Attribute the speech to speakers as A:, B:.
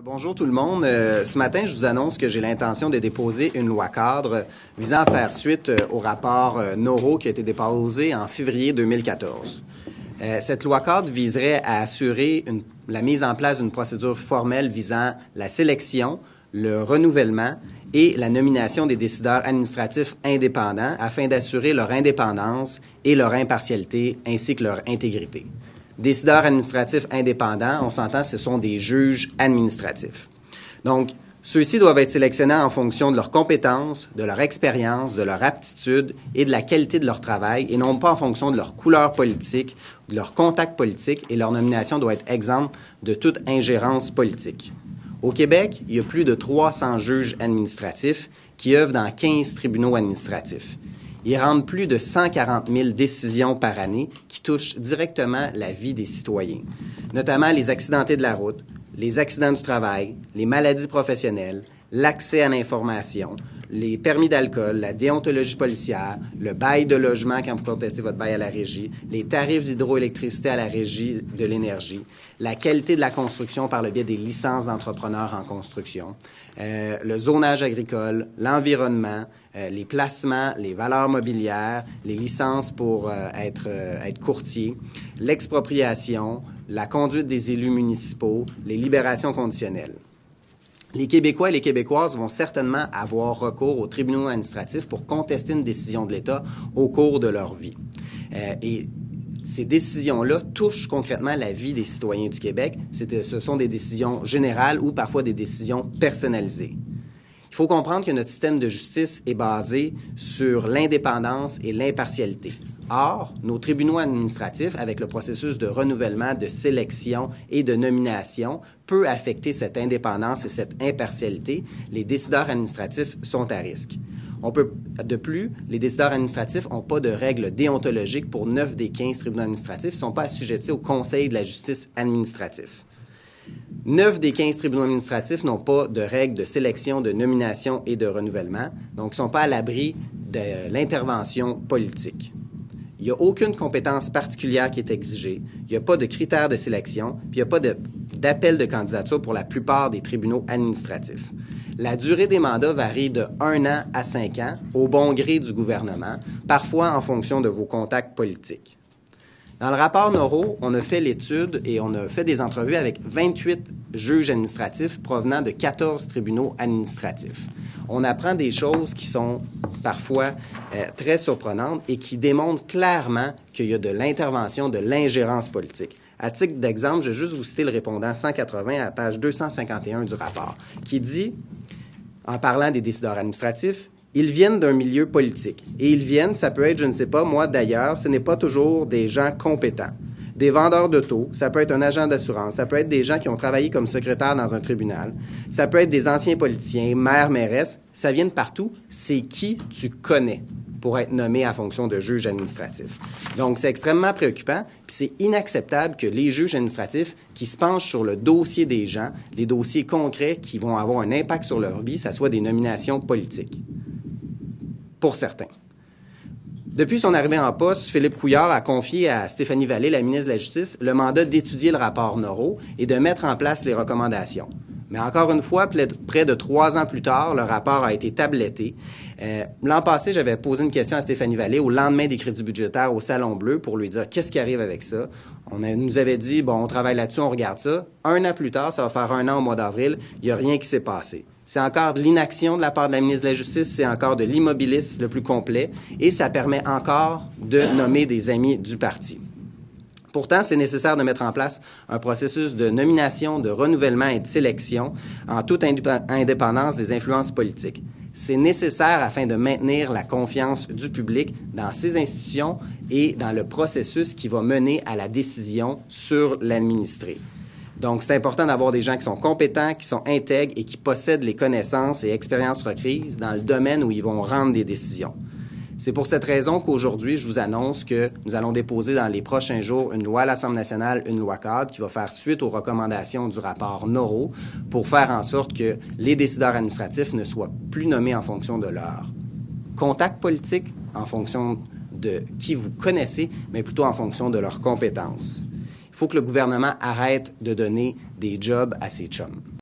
A: Bonjour tout le monde. Ce matin, je vous annonce que j'ai l'intention de déposer une loi cadre visant à faire suite au rapport Noro qui a été déposé en février 2014. Cette loi cadre viserait à assurer la mise en place d'une procédure formelle visant la sélection, le renouvellement et la nomination des décideurs administratifs indépendants afin d'assurer leur indépendance et leur impartialité ainsi que leur intégrité. Décideurs administratifs indépendants, on s'entend, ce sont des juges administratifs. Donc, ceux-ci doivent être sélectionnés en fonction de leurs compétences, de leur expérience, de leur aptitude et de la qualité de leur travail, et non pas en fonction de leur couleur politique, de leur contact politique, et leur nomination doit être exempte de toute ingérence politique. Au Québec, il y a plus de 300 juges administratifs qui œuvrent dans 15 tribunaux administratifs. Ils rendent plus de 140 000 décisions par année qui touchent directement la vie des citoyens, notamment les accidentés de la route, les accidents du travail, les maladies professionnelles, l'accès à l'information, les permis d'alcool, la déontologie policière, le bail de logement quand vous contestez votre bail à la régie, les tarifs d'hydroélectricité à la régie de l'énergie, la qualité de la construction par le biais des licences d'entrepreneurs en construction, le zonage agricole, l'environnement, les placements, les valeurs mobilières, les licences pour être courtier, l'expropriation, la conduite des élus municipaux, les libérations conditionnelles. Les Québécois et les Québécoises vont certainement avoir recours aux tribunaux administratifs pour contester une décision de l'État au cours de leur vie. Et ces décisions-là touchent concrètement la vie des citoyens du Québec. Ce sont des décisions générales ou parfois des décisions personnalisées. Il faut comprendre que notre système de justice est basé sur l'indépendance et l'impartialité. Or, nos tribunaux administratifs, avec le processus de renouvellement, de sélection et de nomination, peut affecter cette indépendance et cette impartialité. Les décideurs administratifs sont à risque. De plus, les décideurs administratifs n'ont pas de règles déontologiques pour 9 des 15 tribunaux administratifs, ils ne sont pas assujettis au Conseil de la justice administratif. 9 des 15 tribunaux administratifs n'ont pas de règles de sélection, de nomination et de renouvellement, donc ils ne sont pas à l'abri de l'intervention politique. Il n'y a aucune compétence particulière qui est exigée, il n'y a pas de critères de sélection, puis il n'y a pas d'appel de candidature pour la plupart des tribunaux administratifs. La durée des mandats varie de 1 an à 5 ans, au bon gré du gouvernement, parfois en fonction de vos contacts politiques. Dans le rapport Noro, on a fait l'étude et on a fait des entrevues avec 28 juges administratifs provenant de 14 tribunaux administratifs. On apprend des choses qui sont parfois très surprenantes et qui démontrent clairement qu'il y a de l'intervention, de l'ingérence politique. À titre d'exemple, je vais juste vous citer le répondant 180 à la page 251 du rapport, qui dit, en parlant des décideurs administratifs, ils viennent d'un milieu politique. Et ils viennent, ça peut être, je ne sais pas, moi d'ailleurs, ce n'est pas toujours des gens compétents. Des vendeurs d'auto, ça peut être un agent d'assurance, ça peut être des gens qui ont travaillé comme secrétaire dans un tribunal, ça peut être des anciens politiciens, maires, mairesses, ça vient de partout. C'est qui tu connais pour être nommé en fonction de juge administratif. Donc, c'est extrêmement préoccupant, puis c'est inacceptable que les juges administratifs qui se penchent sur le dossier des gens, les dossiers concrets qui vont avoir un impact sur leur vie, ça soit des nominations politiques. Pour certains. Depuis son arrivée en poste, Philippe Couillard a confié à Stéphanie Vallée, la ministre de la Justice, le mandat d'étudier le rapport Noro et de mettre en place les recommandations. Mais encore une fois, près de 3 ans plus tard, le rapport a été tabletté. L'an passé, j'avais posé une question à Stéphanie Vallée au lendemain des crédits budgétaires au Salon Bleu pour lui dire qu'est-ce qui arrive avec ça. Nous avait dit, bon, on travaille là-dessus, on regarde ça. 1 an plus tard, ça va faire 1 an au mois d'avril, il n'y a rien qui s'est passé. C'est encore de l'inaction de la part de la ministre de la Justice, c'est encore de l'immobilisme le plus complet, et ça permet encore de nommer des amis du parti. Pourtant, c'est nécessaire de mettre en place un processus de nomination, de renouvellement et de sélection en toute indépendance des influences politiques. C'est nécessaire afin de maintenir la confiance du public dans ces institutions et dans le processus qui va mener à la décision sur l'administré. Donc, c'est important d'avoir des gens qui sont compétents, qui sont intègres et qui possèdent les connaissances et expériences requises dans le domaine où ils vont rendre des décisions. C'est pour cette raison qu'aujourd'hui, je vous annonce que nous allons déposer dans les prochains jours une loi à l'Assemblée nationale, une loi cadre qui va faire suite aux recommandations du rapport Noro pour faire en sorte que les décideurs administratifs ne soient plus nommés en fonction de leur contact politique, en fonction de qui vous connaissez, mais plutôt en fonction de leurs compétences. Il faut que le gouvernement arrête de donner des jobs à ses chums.